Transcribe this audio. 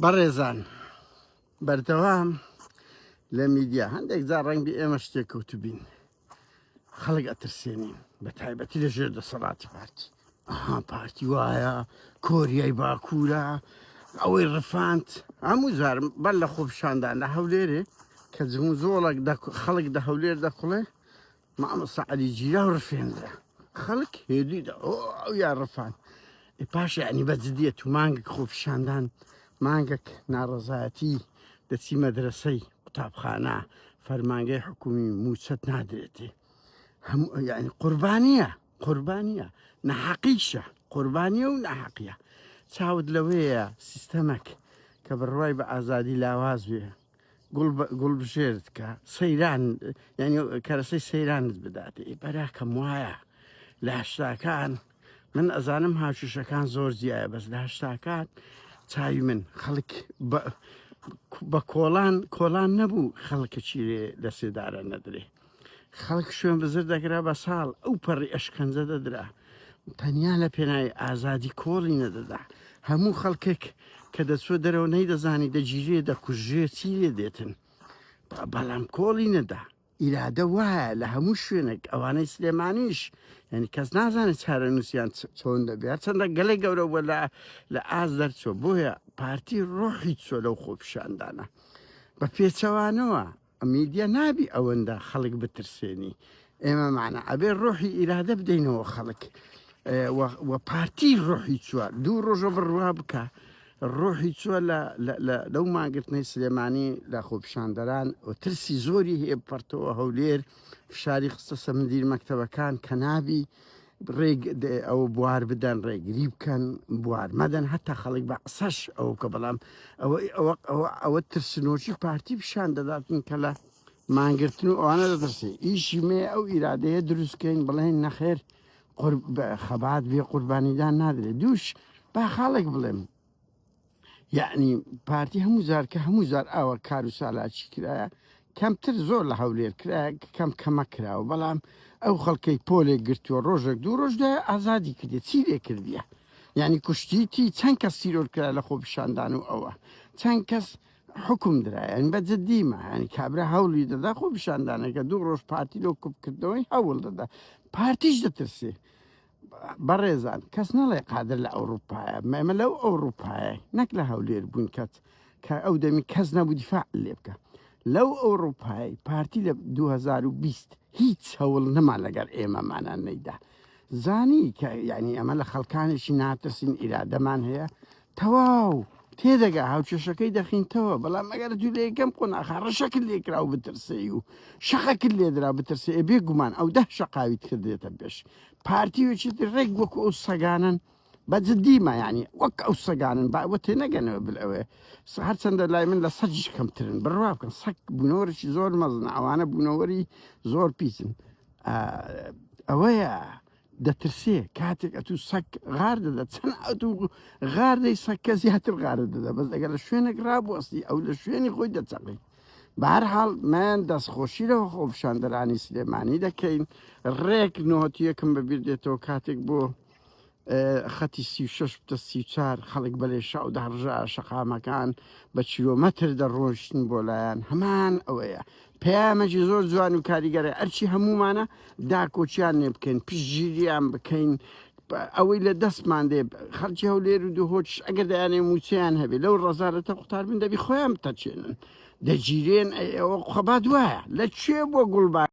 بەڕێزان بەردەوام لە میدیا هەندێک جار ڕەنگ بی ئێمە شتێک کەوتبین خەڵک ئەترسێنین بە تایبەتی لە ژێر دەسەڵاتی پارتی پارتی وایە کۆریای باکوورە ئەوەی ڕفاند هەموو زارم بەر لە خۆپشاندان لە هەولێرێ کە جمو زۆڵک خەڵک دە هەولێر دەقڵێ مامۆستا عەلی جیرا و ڕفێنرە خەڵک هێدیدا ئەو یا ڕفان پاش یعنی بەجددیەت و مانگێک خۆپشاندان مانگێک ناڕەزایەتی دەچی مەدرسەی قوتابخانە فەرمانگەی حکومی موچەت نادرێتێ هەموو یعنی قوربانیە نەحەقیشە قوربانیە و نەحەقیە چاوت لەوەیە سیستەمەک کە بڕوای بە ئازادی لاواز بێ گوڵ بژێرت کە سەیران یعنی کەرەسەی سەیرانت بداتێ بەراکەم وایە لە هەشتاکان من ئەزانم هاوشەکان زۆر زیایە بەس لە هەشتاکان چاوی من خەڵک بە کۆڵان نەبوو خەڵکەچی لە سێدارە نەدرێ خەڵک شوێن بزر دەگرا بە ساڵ ئەو پەڕی ئەشکەنجە دەدرا تەنیا لە پێناوی ئازادی کۆڵی نەدەدا هەموو خەڵکێک کە دەچوە دەرەوە نەی دەزانی دەگیرێ دەکوژێ چی لێ دێتن بەڵام کۆڵی نەدا ئیرادە وایە لە هەموو شوێنێک ئەوانەی سلێمانیش یعنی کەس نازانێت چارە نووسیان چۆن دەبێت چەندە گەلێک گەورە بووە لە ئاز دەرچۆ بۆیە پارتی ڕۆحی چۆ لەو خۆپیشاندانە بە پێچەوانەوە میدیا نابی ئەوەندە خەڵک بترسێنی ئێمە معنە ئەبێ ڕۆحی ئیرادە بدەینەوە خەڵک وە پارتی ڕۆحی چووە دوو ڕۆژە بڕوا بکە ڕۆحی چووە لەو ماگرتنەی سلێمانی لە خۆپیشاندەران و ترسی زۆری هەیە پەرتەوە هەولێر فشاری خستە سەمدیر مەکتەبەکان کە نابی ڕێگ ئەوە بوار بدەن ڕێگری بکەن بوار مەدەن هەتا خەڵک بە قسەش ئەو کە بەڵام ئەوە ترسنۆکی پارتی پیشان دەداتن کە لە مانگرتن و ئەوانە دەترسێ ئیشی مێ ئەو ئیرادەیە دروستکەین بڵێن نەخێر خەبات بێ قوربانیدان نادرێت دووش با خاڵێک بڵێم یعنی پارتی هەموو زار کە هەموو زار ئاوە کار و سالاکی کرایە کەمتر زۆر لە هەولێر کرایە کەم کەمە کراوە بەڵام ئەو خەڵکەی پۆلێک گرتووە ڕۆژێک دوو ڕۆژدا ئازادی کردێ چی لێ کردیە یعنی کوشتیتی چەند کەس سیرۆر کرا لە خۆپیشاندان و ئەوە چەند کەس حکم درایە بە جددیمە ینی کابرا هەوڵی دەدا خۆپیشاندانەکە دوو ڕۆژ پارتی لەو کوبکردەوەی هەوڵ دەدا پارتیش دەترسێ بەڕێزان کەس نەڵێ قادر لە ئەوروپایە مەمە لەو ئەوروپایە نەک لە هەولێر بوون کە ئەو دەمی کەس نەبوو دیفاع لێ بکە لەو ئەوروپایی پارتی لە 2020 هیچ هەوڵ نەما لەگەر ئێمەمانان نەیدا زانی کە یعنی ئەمە لە خەڵکانێکی ناترسین ئیرادەمان هەیە تەواو تێدەگا هاوچێشەکەی دەخینتەوە بەڵام ئەگەر دوو لە یەکەم قۆناخا ڕەشەکرد لێکرا و بترسی و شەقەکرد لێدرا بترسێ بێ گومان ئەو 10 شەقاویت کردێتە پێش پارتیوێکی ڕێک وەکو ئەو سەگانن بە جددیمە ینی وەک ئەو سەگانن باوە تێنەگەنەوە بلەوێ هەر چەندە لای من لە سەرجیش کەمترن بڕوا بکەن سەک بوونەوەرێکی زۆر مەزن ئەوانە بوونەوەری زۆر پیسن ئەوەیە دەترسێ کاتێک ئەتوو سەک غار دەدا چەند ئەتوو غاردەی سەکە زیاتر غارە دەدا بەس ئەگەر لە شوێنێک ڕابوەستی ئەو لە شوێنی خۆی دەچەقی بەهەرحاڵ من دەستخۆشیرەوە خۆپیشاندەرانی سلێمانی دەکەین ڕێک نۆتیەکەم بەبیر دێتەوە کاتێک بۆ خەتی 36 تا 34 خەڵک بەلێ شاو دەڕژا شەقامەکان بە کیلۆمەتر دەڕۆشتن بۆ لایەن هەمان ئەوەیە پەیامێکی زۆر جوان و کاریگەرە ئەرچی هەمومانە داکۆچیان نێ بکەین پشتگیریان بکەین ئەوەی لە دەستمان دێ خەڵکی هەولێر و دوهۆچ ئەگەر دەیانێ موچیان هەبێ لەو ڕەزارەتە قوتار بن دەبی خۆیان بتەچێنن دەگیرێن ئەوە خەبات وایە لە کوێ بۆ گوڵبار